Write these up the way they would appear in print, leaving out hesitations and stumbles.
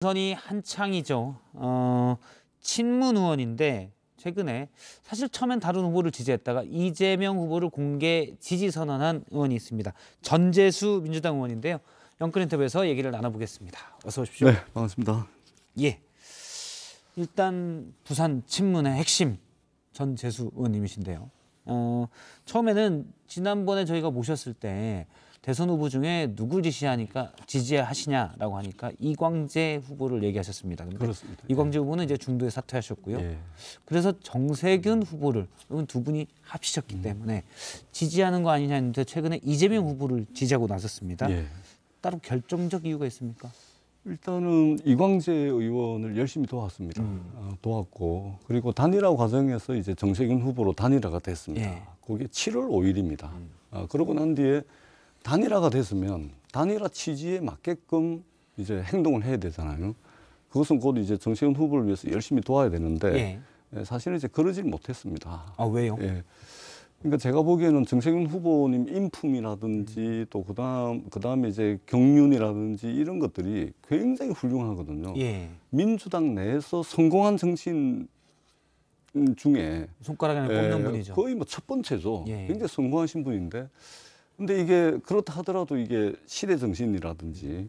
선이 한창이죠. 친문 의원인데 최근에 사실 처음엔 다른 후보를 지지했다가 이재명 후보를 공개 지지 선언한 의원이 있습니다. 전재수 민주당 의원인데요. 영끌 인터뷰에서 얘기를 나눠보겠습니다. 어서 오십시오. 네, 반갑습니다. 예. 일단 부산 친문의 핵심 전재수 의원님이신데요. 처음에는 지난번에 저희가 모셨을 때 대선 후보 중에 누굴 지지하시냐라고 하니까 이광재 후보를 얘기하셨습니다. 그렇습니다. 이광재 후보는 이제 중도에 사퇴하셨고요. 예. 그래서 정세균 후보를 두 분이 합치셨기 때문에 지지하는 거 아니냐 했는데 최근에 이재명 후보를 지지하고 나섰습니다. 예. 따로 결정적 이유가 있습니까? 일단은 이광재 의원을 열심히 도왔습니다. 도왔고 그리고 단일화 과정에서 이제 정세균 후보로 단일화가 됐습니다. 예. 그게 7월 5일입니다. 그러고 난 뒤에 단일화가 됐으면 단일화 취지에 맞게끔 이제 행동을 해야 되잖아요. 그것은 곧 이제 정세균 후보를 위해서 열심히 도와야 되는데 사실은 이제 그러질 못했습니다. 아, 왜요? 예. 그러니까 제가 보기에는 정세균 후보님 인품이라든지 또 그다음에 이제 경륜이라든지 이런 것들이 굉장히 훌륭하거든요. 예. 민주당 내에서 성공한 정치인 중에 손가락 안에 꼽는 분이죠. 거의 뭐 첫 번째죠. 예. 굉장히 성공하신 분인데, 근데 이게 그렇다 하더라도 이게 시대 정신이라든지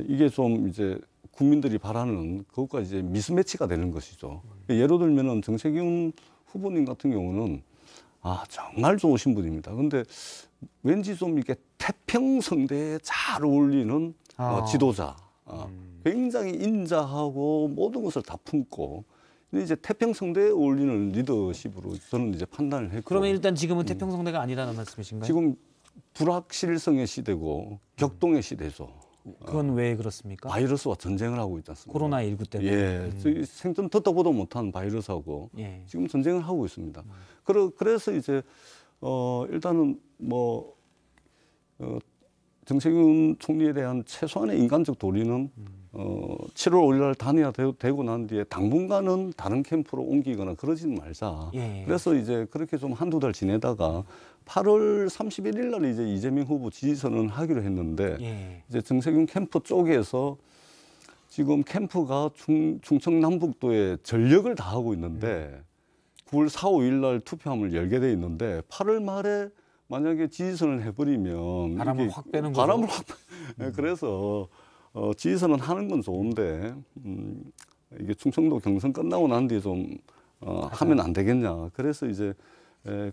이게 좀 이제 국민들이 바라는 그것과 이제 미스매치가 되는 것이죠. 예를 들면은 정세균 후보님 같은 경우는 정말 좋으신 분입니다. 근데 왠지 좀 이게 태평성대에 잘 어울리는 지도자. 굉장히 인자하고 모든 것을 다 품고. 근데 이제 태평성대에 어울리는 리더십으로 저는 이제 판단을 했고. 그러면 일단 지금은 태평성대가 아니라는 말씀이신가요? 지금 불확실성의 시대고 격동의 시대죠. 그건 왜 그렇습니까? 바이러스와 전쟁을 하고 있지 않습니까? 코로나19 때문에. 예, 저희 생전 듣다 보도 못한 바이러스하고 지금 전쟁을 하고 있습니다. 그래서 이제 일단은 뭐 정세균 총리에 대한 최소한의 인간적 도리는 7월 5일 날 단일화 되고 난 뒤에 당분간은 다른 캠프로 옮기거나 그러지는 말자. 그래서 이제 그렇게 좀 한두 달 지내다가 8월 31일 날 이제 이재명 후보 지지선언을 하기로 했는데 이제 정세균 캠프 쪽에서 지금 캠프가 충청 남북도에 전력을 다하고 있는데 9월 4, 5일 날 투표함을 열게 돼 있는데 8월 말에 만약에 지지선을 해버리면 바람을 확 빼는 거죠. 바람을 확 그래서 지지선은 하는 건 좋은데 이게 충청도 경선 끝나고 난 뒤에 좀 하면 안 되겠냐. 그래서 이제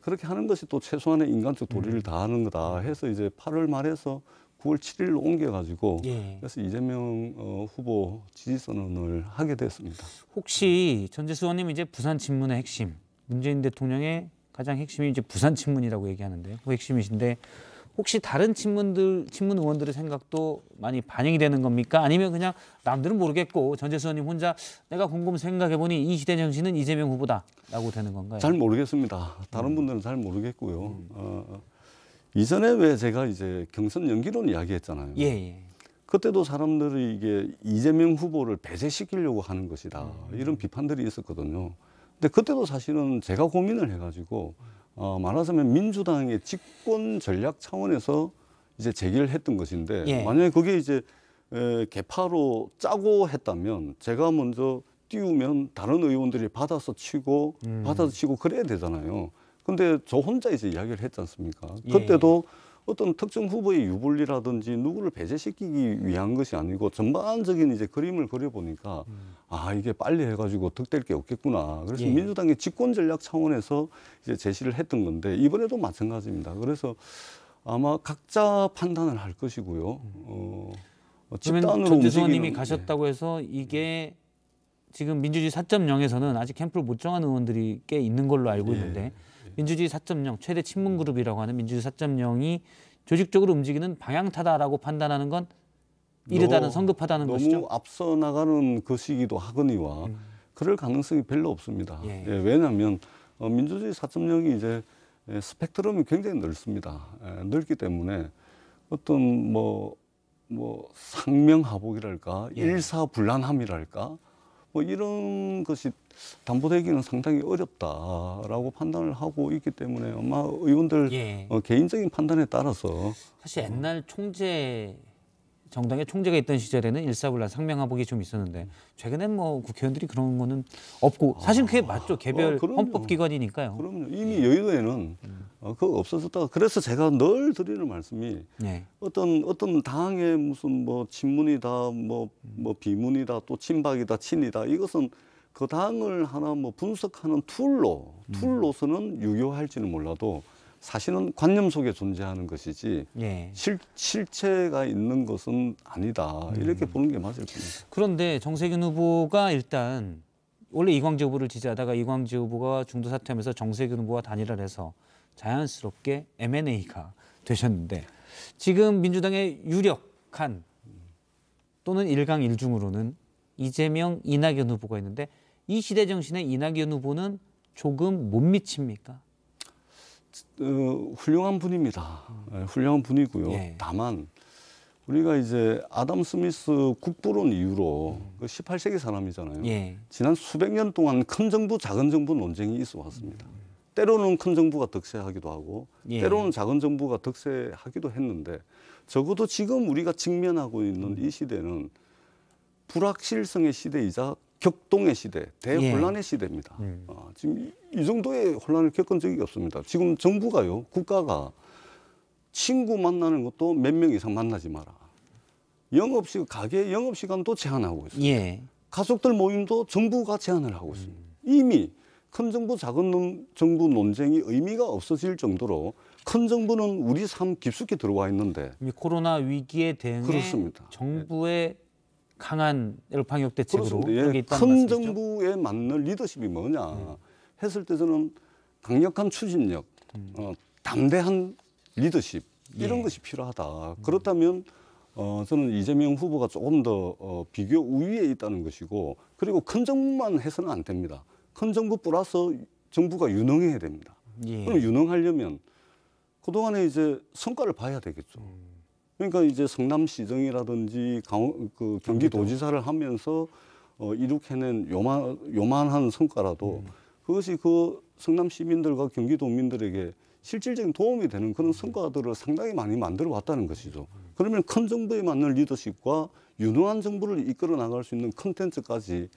그렇게 하는 것이 또 최소한의 인간적 도리를 다하는 거다 해서 이제 8월 말에서 9월 7일로 옮겨가지고 그래서 이재명 후보 지지선언을 하게 됐습니다. 혹시 전재수 의원님 이제 부산 친문의 핵심, 문재인 대통령의 가장 핵심이 이제 부산 친문이라고 얘기하는데 그 핵심이신데 혹시 다른 친문 의원들의 생각도 많이 반영이 되는 겁니까? 아니면 그냥 남들은 모르겠고 전재수 의원님 혼자 내가 곰곰 생각해보니 이 시대 정신은 이재명 후보다라고 되는 건가요? 잘 모르겠습니다. 다른 분들은 잘 모르겠고요. 이전에 왜 제가 이제 경선 연기론 이야기했잖아요. 그때도 사람들이 이게 이재명 후보를 배제시키려고 하는 것이다. 이런 비판들이 있었거든요. 근데 그때도 사실은 제가 고민을 해가지고 말하자면 민주당의 집권 전략 차원에서 이제 제기를 했던 것인데 만약에 그게 이제 개파로 짜고 했다면 제가 먼저 띄우면 다른 의원들이 받아서 치고 그래야 되잖아요. 근데 저 혼자 이제 이야기를 했지 않습니까? 그때도 어떤 특정 후보의 유불리라든지 누구를 배제시키기 위한 것이 아니고 전반적인 이제 그림을 그려보니까 이게 빨리 해가지고 득될 게 없겠구나. 그래서 민주당의 집권 전략 차원에서 이제 제시를 했던 건데 이번에도 마찬가지입니다. 그래서 아마 각자 판단을 할 것이고요. 집단으로 전재수 의원님이 가셨다고 해서 이게 지금 민주주의 4.0에서는 아직 캠프를 못 정한 의원들이 꽤 있는 걸로 알고 있는데 민주주의 4.0 최대 친문 그룹이라고 하는 민주주의 4.0이 조직적으로 움직이는 방향타다라고 판단하는 건 이르다는 성급하다는 것이죠. 너무 앞서 나가는 것이기도 하거니와 그럴 가능성이 별로 없습니다. 왜냐하면 민주주의 4.0이 이제 스펙트럼이 굉장히 넓습니다. 넓기 때문에 어떤 뭐 상명하복이랄까 일사불란함이랄까 뭐 이런 것이 담보되기는 상당히 어렵다라고 판단을 하고 있기 때문에 아마 의원들 개인적인 판단에 따라서 사실 옛날 총재 정당의 총재가 있던 시절에는 일사불란 상명하복이 좀 있었는데 최근엔 뭐 국회의원들이 그런 거는 없고 사실 그게 맞죠. 개별 헌법기관이니까요. 그럼요. 이미 여의도에는 그거 없어졌다가 그래서 제가 늘 드리는 말씀이 네. 어떤 당의 무슨 뭐 친문이다 뭐 비문이다 또 친박이다 친이다 이것은 그 당을 하나 뭐 분석하는 툴로서는 유효할지는 몰라도 사실은 관념 속에 존재하는 것이지 예. 실체가 있는 것은 아니다. 이렇게 보는 게 맞을 겁니다. 그런데 정세균 후보가 일단 원래 이광재 후보를 지지하다가 이광재 후보가 중도 사퇴하면서 정세균 후보와 단일화를 해서 자연스럽게 M&A가 되셨는데 지금 민주당의 유력한 또는 일강일중으로는 이재명, 이낙연 후보가 있는데 이 시대 정신에 이낙연 후보는 조금 못 미칩니까? 훌륭한 분입니다. 훌륭한 분이고요. 예. 다만 우리가 이제 아담 스미스 국부론 이후로 그 18세기 사람이잖아요. 예. 지난 수백 년 동안 큰 정부, 작은 정부 논쟁이 있어 왔습니다. 때로는 큰 정부가 득세하기도 하고 예. 때로는 작은 정부가 득세하기도 했는데 적어도 지금 우리가 직면하고 있는 이 시대는 불확실성의 시대이자 격동의 시대, 대혼란의 시대입니다. 지금 이 정도의 혼란을 겪은 적이 없습니다. 지금 정부가요, 국가가 친구 만나는 것도 몇 명 이상 만나지 마라. 가게 영업시간도 제한하고 있습니다. 예. 가족들 모임도 정부가 제한을 하고 있습니다. 이미 큰 정부, 작은 정부 논쟁이 의미가 없어질 정도로 큰 정부는 우리 삶 깊숙이 들어와 있는데 코로나 위기에 대응해 그렇습니다. 정부의 강한 방역 대책으로 예, 그게 있다는 큰 말씀이죠? 정부에 맞는 리더십이 뭐냐 했을 때 저는 강력한 추진력, 담대한 리더십 이런 예. 것이 필요하다. 그렇다면 저는 이재명 후보가 조금 더 비교 우위에 있다는 것이고 그리고 큰 정부만 해서는 안 됩니다. 큰 정부 플러스 정부가 유능해야 됩니다. 예. 그럼 유능하려면 그동안에 이제 성과를 봐야 되겠죠. 그러니까 이제 성남시정이라든지 경기도지사를 하면서 이룩해낸 요만한 성과라도 그것이 그 성남 시민들과 경기도민들에게 실질적인 도움이 되는 그런 성과들을 상당히 많이 만들어 왔다는 것이죠. 그러면 큰 정부에 맞는 리더십과 유능한 정부를 이끌어 나갈 수 있는 콘텐츠까지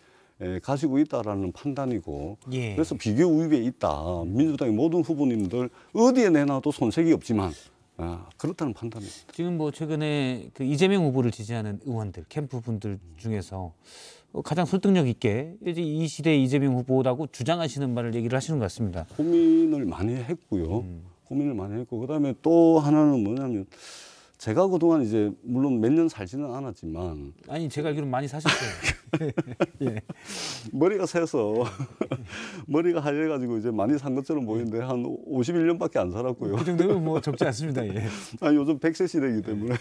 가지고 있다라는 판단이고 예. 그래서 비교 우위에 있다. 민주당의 모든 후보님들 어디에 내놔도 손색이 없지만 그렇다는 판단입니다. 지금 뭐 최근에 그 이재명 후보를 지지하는 의원들, 캠프 분들 중에서 가장 설득력 있게 이제 이 시대 이재명 후보라고 주장하시는 말을 얘기를 하시는 것 같습니다. 고민을 많이 했고요. 고민을 많이 했고 그다음에 또 하나는 뭐냐면 제가 그동안 이제 물론 몇 년 살지는 않았지만 아니 제가 알기로는 많이 사셨어요. 예. 머리가 새서 머리가 하얘가지고 이제 많이 산 것처럼 보이는데 한 51년밖에 안 살았고요. 그 정도면 뭐 적지 않습니다. 예. 아니 요즘 100세 시대이기 때문에.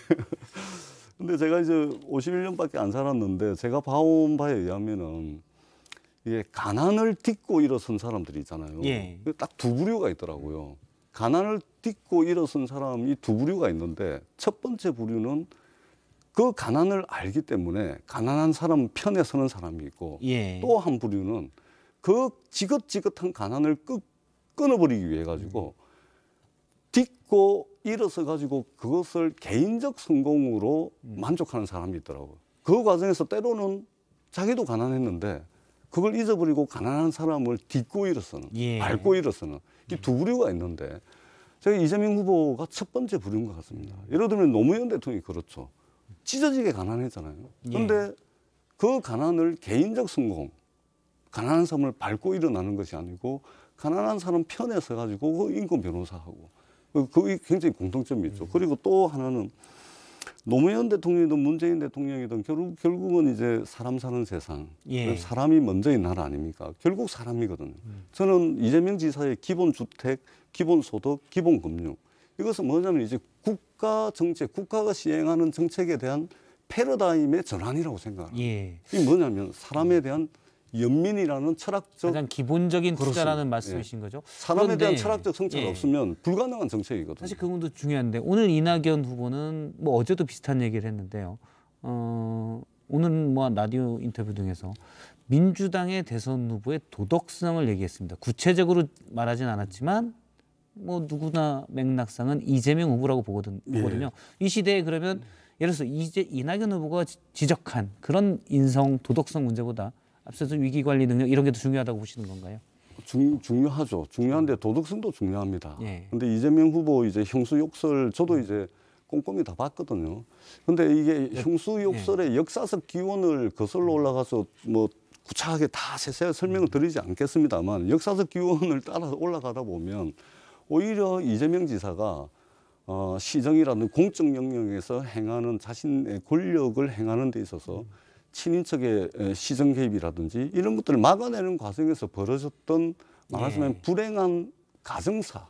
근데 제가 이제 51년밖에 안 살았는데 제가 봐온 바에 의하면은 이게 가난을 딛고 일어선 사람들이 있잖아요. 예. 딱 두 부류가 있더라고요. 가난을 딛고 일어선 사람이 두 부류가 있는데 첫 번째 부류는 그 가난을 알기 때문에 가난한 사람 편에 서는 사람이 있고 예. 또 한 부류는 그 지긋지긋한 가난을 끊어버리기 위해 가지고 딛고 일어서 가지고 그것을 개인적 성공으로 만족하는 사람이 있더라고요. 그 과정에서 때로는 자기도 가난했는데 그걸 잊어버리고 가난한 사람을 딛고 일어서는, 예. 밟고 일어서는 이 두 부류가 있는데 제가 이재명 후보가 첫 번째 부류인 것 같습니다. 예를 들면 노무현 대통령이 그렇죠. 찢어지게 가난했잖아요. 그런데 그 가난을 개인적 성공, 가난한 사람을 밟고 일어나는 것이 아니고 가난한 사람 편에 서가지고 그 인권 변호사하고 그게 굉장히 공통점이 있죠. 그리고 또 하나는 노무현 대통령이든 문재인 대통령이든 결국은 이제 사람 사는 세상, 예. 사람이 먼저인 나라 아닙니까? 결국 사람이거든요. 저는 이재명 지사의 기본 주택, 기본 소득, 기본 금융 이것은 뭐냐면 이제 국가 정책, 국가가 시행하는 정책에 대한 패러다임의 전환이라고 생각합니다. 예. 이게 뭐냐면 사람에 대한 연민이라는 철학적 가장 기본적인 투자라는 그렇습니다. 말씀이신 거죠. 사람에 대한 그런데, 철학적 성찰이 예. 없으면 불가능한 정책이거든요. 사실 그 부분도 중요한데 오늘 이낙연 후보는 뭐 어제도 비슷한 얘기를 했는데요. 오늘 뭐 라디오 인터뷰 등에서 민주당의 대선 후보의 도덕성을 얘기했습니다. 구체적으로 말하진 않았지만 뭐 누구나 맥락상은 이재명 후보라고 보거든요. 이 시대에 그러면 예를 들어서 이낙연 후보가 지적한 그런 인성 도덕성 문제보다 앞서서 위기 관리 능력 이런 게 더 중요하다고 보시는 건가요? 중요하죠. 중요한데 도덕성도 중요합니다. 예. 근데 이재명 후보 이제 형수 욕설 저도 이제 꼼꼼히 다 봤거든요. 근데 이게 형수 욕설의 역사적 기원을 거슬러 올라가서 뭐 구차하게 다 세세하게 설명을 드리지 않겠습니다만 역사적 기원을 따라 올라가다 보면 오히려 이재명 지사가 시정이라는 공적 영역에서 행하는 자신의 권력을 행하는 데 있어서 친인척의 시정 개입이라든지 이런 것들을 막아내는 과정에서 벌어졌던 말하자면 불행한 가정사.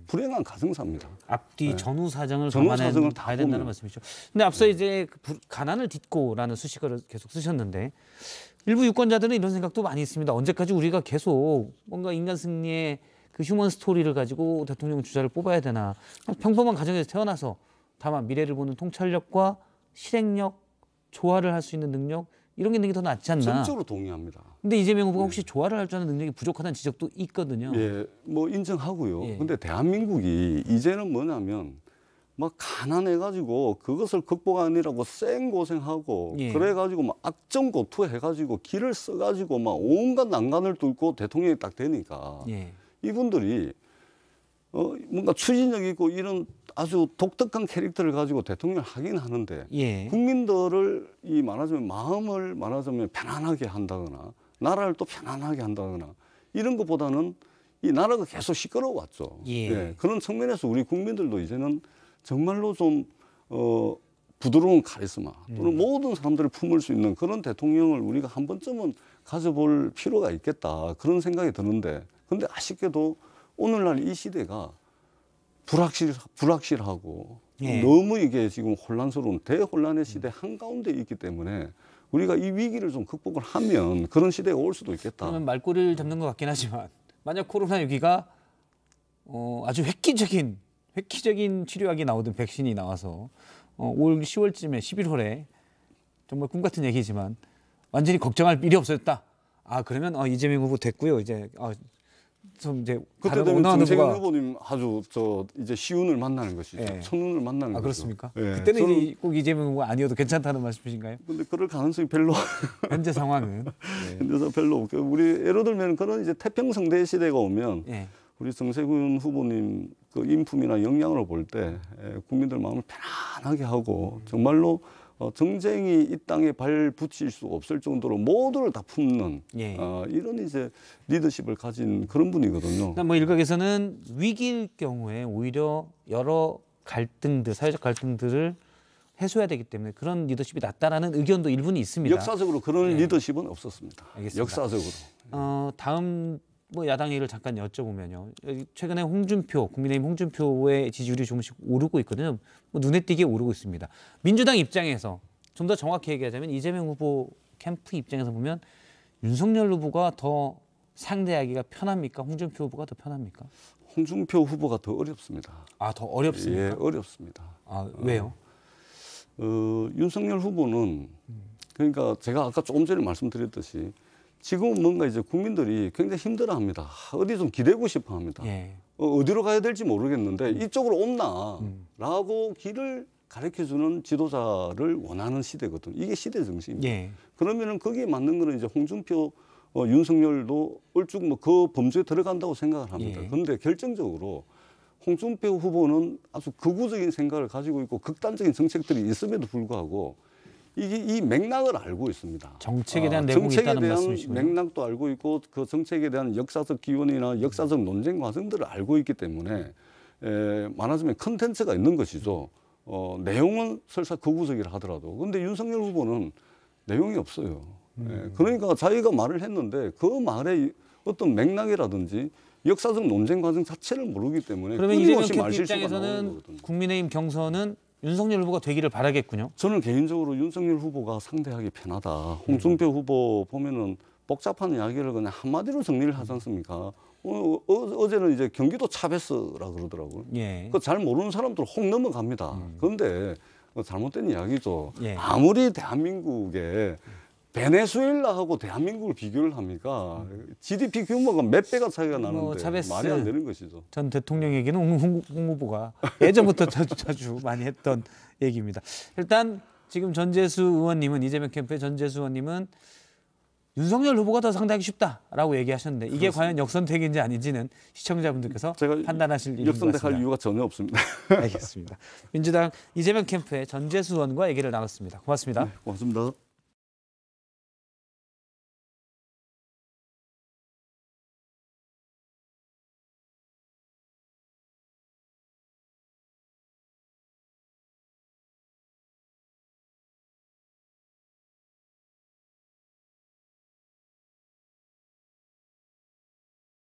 불행한 가정사입니다. 앞뒤 전후 사정을 감안해야 다 된다는 말씀이죠. 근데 앞서 이제 가난을 딛고라는 수식어를 계속 쓰셨는데 일부 유권자들은 이런 생각도 많이 있습니다. 언제까지 우리가 계속 뭔가 인간 승리의 그 휴먼 스토리를 가지고 대통령 주자를 뽑아야 되나? 평범한 가정에서 태어나서 다만 미래를 보는 통찰력과 실행력, 조화를 할 수 있는 능력 이런 게 있는 게 더 낫지 않나? 전적으로 동의합니다. 근데 이재명 후보가 혹시 조화를 할 줄 아는 능력이 부족하다는 지적도 있거든요. 예, 뭐 인정하고요. 근데 대한민국이 이제는 뭐냐면 막 가난해가지고 그것을 극복하느라고 생고생하고 그래가지고 막 악정고투해가지고 길을 써가지고 막 온갖 난관을 뚫고 대통령이 딱 되니까 이분들이 뭔가 추진력 있고 이런 아주 독특한 캐릭터를 가지고 대통령을 하긴 하는데 국민들을 이 말하자면 마음을 말하자면 편안하게 한다거나 나라를 또 편안하게 한다거나 이런 것보다는 이 나라가 계속 시끄러워왔죠. 그런 측면에서 우리 국민들도 이제는 정말로 좀 부드러운 카리스마 또는 모든 사람들을 품을 수 있는 그런 대통령을 우리가 한 번쯤은 가져볼 필요가 있겠다 그런 생각이 드는데 근데 아쉽게도 오늘날 이 시대가 불확실하고 너무 이게 지금 혼란스러운 대혼란의 시대 한가운데 있기 때문에 우리가 이 위기를 좀 극복을 하면 그런 시대가 올 수도 있겠다. 그러면 말꼬리를 잡는 것 같긴 하지만 만약 코로나19가 아주 획기적인 치료약이 나오든 백신이 나와서 올 10월쯤에 11월에 정말 꿈 같은 얘기지만 완전히 걱정할 일이 없어졌다. 아 그러면 이재명 후보 됐고요. 이제 좀 이제 그때 되면 정세균 후보님 아주 이제 시운을 만나는 것이죠. 천운을 만나는 거죠. 그렇습니까? 그때는 이제 꼭 이재명 후보 아니어도 괜찮다는 말씀이신가요? 근데 그럴 가능성이 별로 현재 상황은 현재서 별로 없고 우리 예를 들면 그런 이제 태평성대 시대가 오면 우리 정세균 후보님 그 인품이나 역량을 볼 때 국민들 마음을 편안하게 하고 정말로 정쟁이 이 땅에 발 붙일 수 없을 정도로 모두를 다 품는 이런 이제 리더십을 가진 그런 분이거든요. 뭐 일각에서는 위기일 경우에 오히려 여러 갈등들, 사회적 갈등들을 해소해야 되기 때문에 그런 리더십이 낫다라는 의견도 일부는 있습니다. 역사적으로 그런 리더십은 없었습니다. 알겠습니다. 역사적으로. 다음 뭐 야당 얘기를 잠깐 여쭤보면요. 최근에 국민의힘 홍준표의 지지율이 조금씩 오르고 있거든요. 뭐 눈에 띄게 오르고 있습니다. 민주당 입장에서 좀 더 정확히 얘기하자면 이재명 후보 캠프 입장에서 보면 윤석열 후보가 더 상대하기가 편합니까? 홍준표 후보가 더 편합니까? 홍준표 후보가 더 어렵습니다. 더 어렵습니까? 예, 어렵습니다. 왜요? 윤석열 후보는 그러니까 제가 아까 조금 전에 말씀드렸듯이 지금은 뭔가 이제 국민들이 굉장히 힘들어합니다. 어디 좀 기대고 싶어합니다. 어디로 가야 될지 모르겠는데 이쪽으로 온나라고 길을 가르쳐주는 지도자를 원하는 시대거든요. 이게 시대 정신입니다. 그러면은 거기에 맞는 거는 이제 홍준표, 윤석열도 얼쭉 뭐 그 범주에 들어간다고 생각을 합니다. 그런데 결정적으로 홍준표 후보는 아주 극우적인 생각을 가지고 있고 극단적인 정책들이 있음에도 불구하고 이게 이 맥락을 알고 있습니다. 정책에 대한 내공이 있다는 말씀이시군요. 정책에 대한 맥락도 알고 있고 그 정책에 대한 역사적 기원이나 역사적 논쟁 과정들을 알고 있기 때문에 말하자면 컨텐츠가 있는 것이죠. 내용은 설사 극우적이라 하더라도. 그런데 윤석열 후보는 내용이 없어요. 그러니까 자기가 말을 했는데 그 말의 어떤 맥락이라든지 역사적 논쟁 과정 자체를 모르기 때문에 그러면 이재명 캠프 입장에서는 국민의힘 경선은 윤석열 후보가 되기를 바라겠군요. 저는 개인적으로 윤석열 후보가 상대하기 편하다. 홍준표 후보 보면은 복잡한 이야기를 그냥 한마디로 정리를 하지 않습니까? 어제는 이제 경기도 차베스라 그러더라고요. 그 잘 모르는 사람들 혹 넘어갑니다. 그런데 잘못된 이야기죠. 아무리 대한민국에 베네수엘라하고 대한민국을 비교를 합니까? GDP 규모가 몇 배가 차이가 나는데 말이 안 되는 것이죠. 전 대통령 얘기는 홍 후보가 예전부터 자주 많이 했던 얘기입니다. 일단 지금 전재수 의원님은 이재명 캠프의 전재수 의원님은 윤석열 후보가 더 상대하기 쉽다라고 얘기하셨는데 이게 그렇습니다. 과연 역선택인지 아닌지는 시청자분들께서 판단하실 일인 것 같습니다. 역선택할 이유가 전혀 없습니다. 알겠습니다. 민주당 이재명 캠프의 전재수 의원과 얘기를 나눴습니다. 고맙습니다. 네, 고맙습니다.